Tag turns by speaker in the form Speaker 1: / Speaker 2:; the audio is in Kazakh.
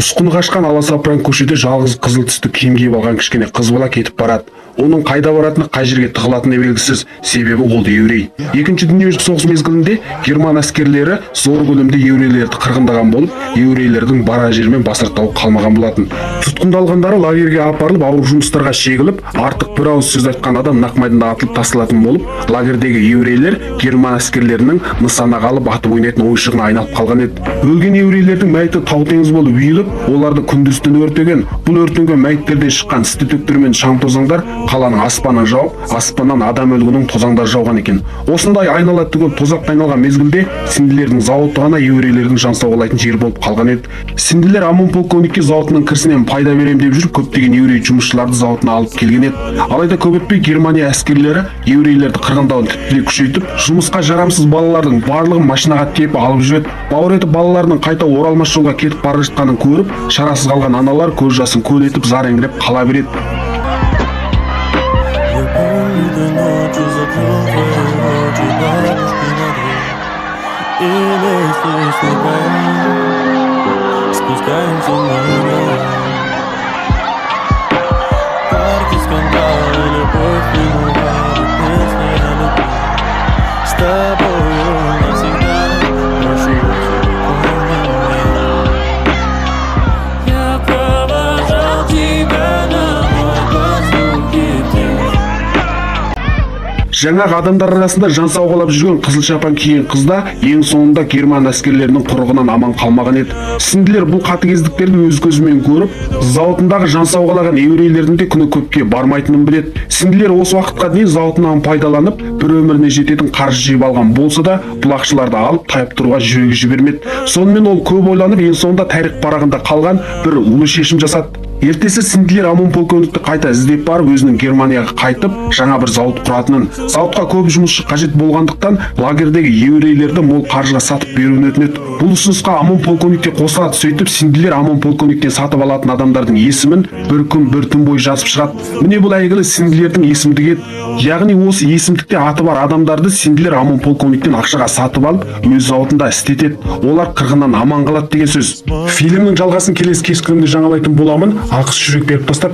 Speaker 1: Тұсқыны қашқан аласапыран көшеде жалғыз қызыл түсті киім киіп алған кішкене қыз бала кетіп барады. Оның қайда баратыны, қай жерге тығылатыны белгісіз, себебі ол еврей. Екінші дүниежүзілік соғыс мезгілінде герман әскерлері зор көлемде еврейлерді қырғындаған болып, еврейлердің бара жермен басыртауы қалмаған болатын. Тұтқындалғандары лагерге апарылып, ауыр жұмыстарға шегіліп, артық бір ауыз сөз айтқан адам нақ майданда атылып тасталатын болып, лагердегі еврейлер герман әскерлерінің нысанаға алып атып ойнайтын ойыншығына айналып қалған еді. Өлген еврейлердің мәйіті тау-теңіз болып үйіліп, оларды күндіз-түні өртеген. Бұл өртенген мәйіттерден шыққан істі төктер мен шаң тозаңдар қаланың аспанын жауып, аспаннан адам өлгінің тозаңдар жауған екен. Осындай айнала түгел тозаққа айналған мезгілде сінділердің зауыты ғана еврейлердің жан сауғалайтын жер болып қалған еді. Сінділер ОМОН полковникке зауытының кірісінен пайда берем деп жүріп, көптеген еврей жұмысшыларды зауытына алып келген еді. Алайда көп өтпей Германия әскерлері еврейлерді қырғындауын тіптей күшейтіп, жұмысқа жарамсыз балалардың барлығын машинаға тиеп алып жүреді. Бауыр етіп балаларының қайта оралмас жолға кетіп бара жатқанын көріп, шарасыз қалған аналар көз жасын көл етіп зар еңіреп қала береді. Жаңағы адамдар арасында жан сауғалап жүрген қызыл шапан киген қызда ең соңында герман әскерлерінің құрығынан аман қалмаған еді. Сінділер бұл қатыгездіктерді өз көзімен көріп, зауытындағы жан сауғалаған еврейлердің де күні көпке бармайтынын біледі. Сінділер осы уақытқа дейін зауытынан пайдаланып, бір өміріне жететін қаржы жиып алған болса да, бұл ақшаларды алып тайып тұруға жүрегі жібермеді. Сонымен ол көп ойланып, ең соңында тарих парағында қалған бір улы шешім жасады. Ертесі сінділер ОМОН полковникті қайта іздеп барып, өзінің Германияға қайтып, жаңа бір зауыт құратынын, зауытқа көп жұмысшы қажет болғандықтан, лагердегі еврейлерді мол қаржыға сатып беруін өтінеді. Бұл ұсынысқа ОМОН полковникте қосылады. Сөйтіп сінділер ОМОН полковниктен сатып алатын адамдардың есімін бір күн бір түн бойы жазып шығады. Міне бұл әйгілі сінділердің есімдігі еді. Яғни осы есімдікте аты бар адамдарды сінділер ОМОн полковниктен ақшаға сатып алып, өз зауытында істетеді. Олар қырғыннан аман қалады деген сөз. Фильмнің жалғасын келесі кешкілімде жаңалайтын боламын. Ақыс жүрек беріп тастап